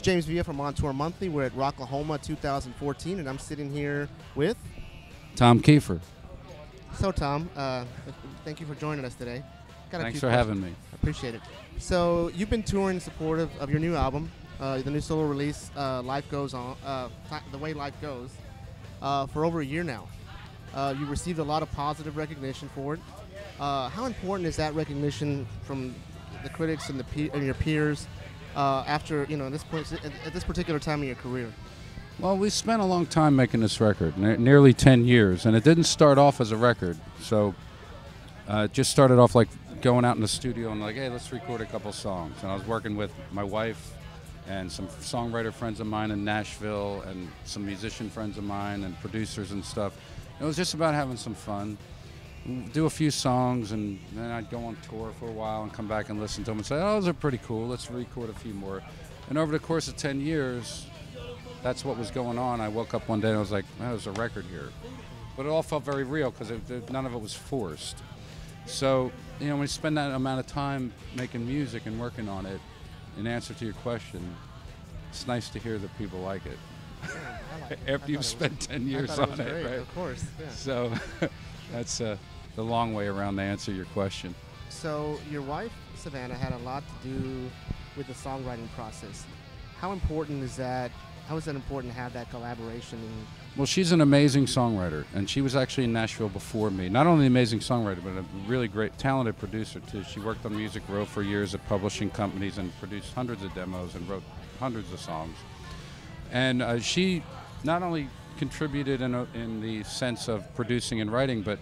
James Villa from On Tour Monthly. We're at Rocklahoma 2014, and I'm sitting here with Tom Keifer. So, Tom, thank you for joining us today. Thanks for having me. I appreciate it. So, you've been touring in support of your new album, the new solo release, Life Goes On, The Way Life Goes, for over a year now. You received a lot of positive recognition for it. How important is that recognition from the critics and your peers after at this particular time in your career? Well, we spent a long time making this record, nearly 10 years, and it didn't start off as a record. So it just started off like going out in the studio and like, hey, let's record a couple songs. And I was working with my wife and some songwriter friends of mine in Nashville and some musician friends of mine and producers and stuff. It was just about having some fun, do a few songs, and then I'd go on tour for a while and come back and listen to them and say, oh, those are pretty cool, let's record a few more. And over the course of 10 years, that's what was going on. I woke up one day and I was like, oh, there's a record here. But it all felt very real because none of it was forced. So, when you spend that amount of time making music and working on it, in answer to your question, it's nice to hear that people like it. Yeah, After you've spent 10 years on it, great, right? Of course, yeah. So that's the long way around to answer your question. So your wife, Savannah, had a lot to do with the songwriting process. How important is that? How is that important to have that collaboration? Well, she's an amazing songwriter, and she was actually in Nashville before me. Not only an amazing songwriter, but a really great, talented producer, too. She worked on Music Row for years at publishing companies and produced hundreds of demos and wrote hundreds of songs. And she not only contributed in the sense of producing and writing, but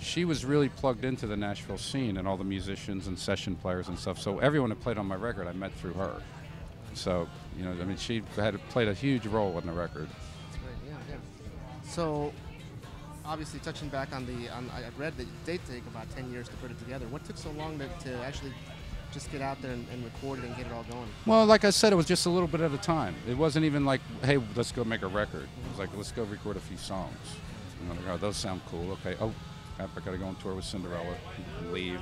she was really plugged into the Nashville scene and all the musicians and session players and stuff. So everyone that played on my record, I met through her. So, she played a huge role in the record. That's great, yeah. So, obviously, touching back on I read that it did take about 10 years to put it together. What took so long to actually just get out there and record it and get it all going? Well, like I said, it was just a little bit at a time. It wasn't even like, hey, let's go make a record. It was like, let's go record a few songs. Oh, those sound cool. Okay. Oh, I got to go on tour with Cinderella. Leave,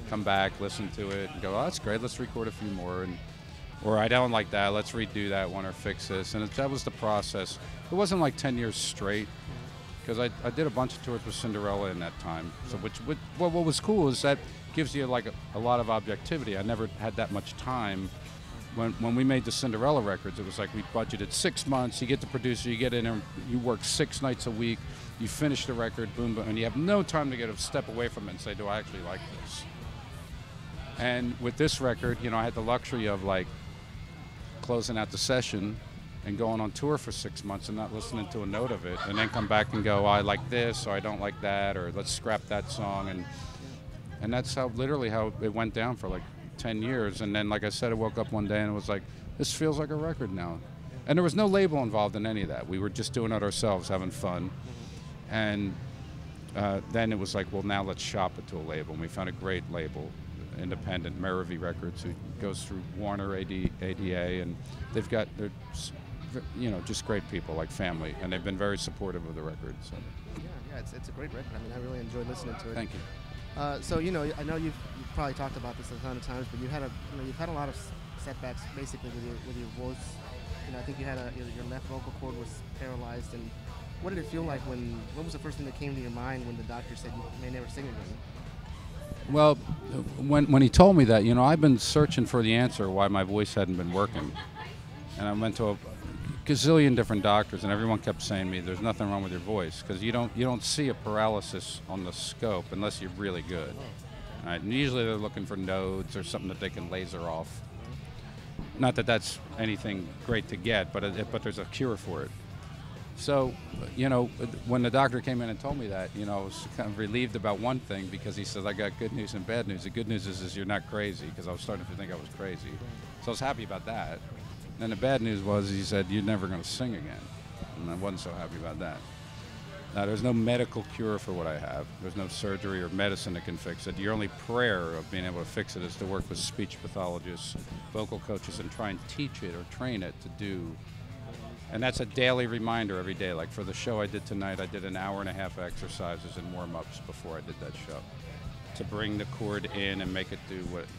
come back, listen to it, and go, oh, that's great. Let's record a few more. Or I don't like that. Let's redo that one or fix this. And that was the process. It wasn't like 10 years straight, because I did a bunch of tours with Cinderella in that time. So what was cool is that gives you like a lot of objectivity. I never had that much time. When we made the Cinderella records, it was like we budgeted 6 months. You get the producer, you get in there, you work 6 nights a week, you finish the record, boom, boom, and you have no time to get a step away from it and say, do I actually like this? And with this record, I had the luxury of like closing out the session and going on tour for 6 months and not listening to a note of it, and then come back and go, oh, I like this, or I don't like that, or let's scrap that song. And that's literally how it went down for like 10 years. And then, like I said, I woke up one day and it was like, this feels like a record now. And there was no label involved in any of that. We were just doing it ourselves, having fun. And then it was like, well, now let's shop it to a label. And we found a great label, independent, Merivy Records, who goes through Warner, ADA, and they're just great people, like family. And they've been very supportive of the record. So. Yeah, it's a great record. I mean, I really enjoyed listening to it. Thank you. So I know you've probably talked about this a ton of times, but you've had a lot of setbacks basically with your voice. I think you had your left vocal cord was paralyzed. And what did it feel like what was the first thing that came to your mind when the doctor said you may never sing again? Well, when he told me that, I've been searching for the answer why my voice hadn't been working, and I went to a gazillion different doctors, and everyone kept saying to me, there's nothing wrong with your voice, because you don't see a paralysis on the scope unless you're really good. Right? And usually they're looking for nodes or something that they can laser off. Not that that's anything great to get, but there's a cure for it. So, when the doctor came in and told me that, I was kind of relieved about one thing, because he said, I got good news and bad news. The good news is you're not crazy, because I was starting to think I was crazy. So I was happy about that. And the bad news was he said, you're never going to sing again. And I wasn't so happy about that. Now, there's no medical cure for what I have. There's no surgery or medicine that can fix it. Your only prayer of being able to fix it is to work with speech pathologists, vocal coaches, and try and teach it or train it to do. And that's a daily reminder every day. Like for the show I did tonight, I did an hour and a half exercises and warm-ups before I did that show. to bring the chord in and make it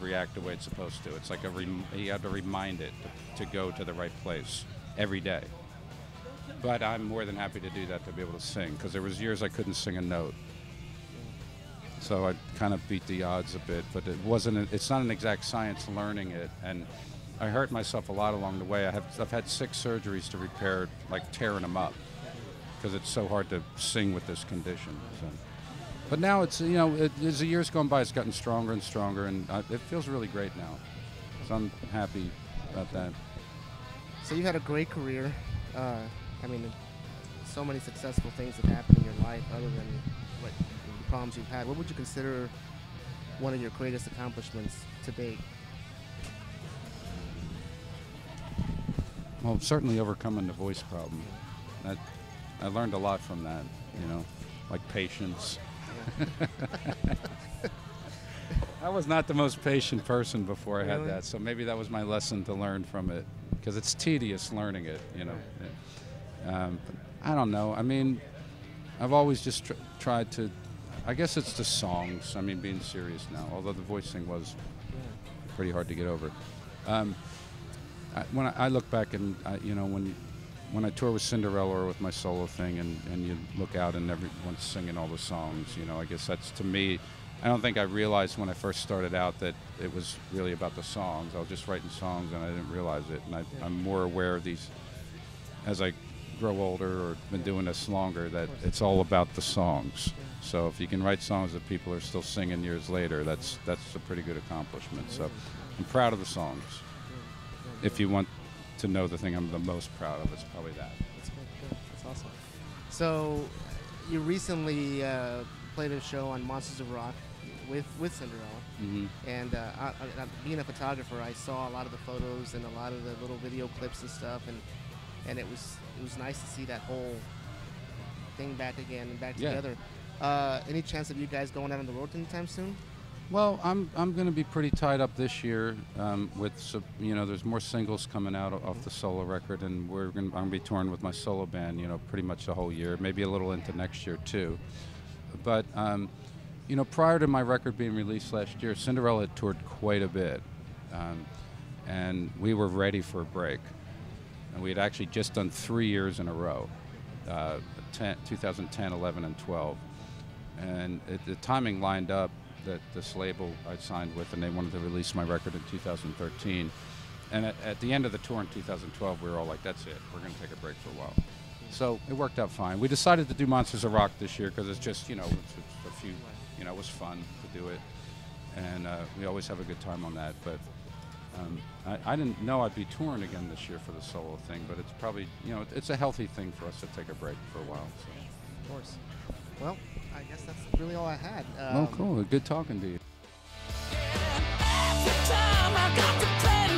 react the way it's supposed to. It's like you have to remind it to go to the right place every day. But I'm more than happy to do that, to be able to sing, because there was years I couldn't sing a note. So I kind of beat the odds a bit, but it's not an exact science learning it, and I hurt myself a lot along the way. I've had 6 surgeries to repair, like tearing them up, because it's so hard to sing with this condition. So. But now it's, as the years gone by, it's gotten stronger and stronger, and it feels really great now. So I'm happy about that. So you had a great career. So many successful things have happened in your life other than what the problems you've had. What would you consider one of your greatest accomplishments to date? Well, certainly overcoming the voice problem. I learned a lot from that, like patience. I was not the most patient person before I had that, so maybe that was my lesson to learn from it, because it's tedious learning it, I don't know. I've always just tried to, I guess it's the songs. Being serious now, although the voice thing was pretty hard to get over. When I look back and, when I tour with Cinderella or with my solo thing, and you look out and everyone's singing all the songs, I guess that's, to me, I don't think I realized when I first started out that it was really about the songs. I was just writing songs and I didn't realize it. And I'm more aware of these as I grow older or been doing this longer, that it's all about the songs. So if you can write songs that people are still singing years later, that's a pretty good accomplishment. So I'm proud of the songs. If you want to know the thing I'm the most proud of, it's probably that. That's good. That's awesome. So you recently played a show on Monsters of Rock with Cinderella. Mm-hmm. And being a photographer, I saw a lot of the photos and a lot of the little video clips and stuff, and it was nice to see that whole thing back again and back together. Any chance of you guys going out on the road anytime soon? Well, I'm going to be pretty tied up this year there's more singles coming out off the solo record, and I'm going to be touring with my solo band, pretty much the whole year, maybe a little into next year too. But prior to my record being released last year, Cinderella had toured quite a bit, and we were ready for a break. And we had actually just done 3 years in a row, 2010, 11, and 12. And the timing lined up that this label I signed with, and they wanted to release my record in 2013. And at the end of the tour in 2012, we were all like, that's it. We're going to take a break for a while. So it worked out fine. We decided to do Monsters of Rock this year because it's just, it's a few, it was fun to do it. And we always have a good time on that. But I didn't know I'd be touring again this year for the solo thing, but it's probably, it's a healthy thing for us to take a break for a while. So. Of course. Well, I guess that's really all I had. Oh, cool. Good talking to you. Every time I got to play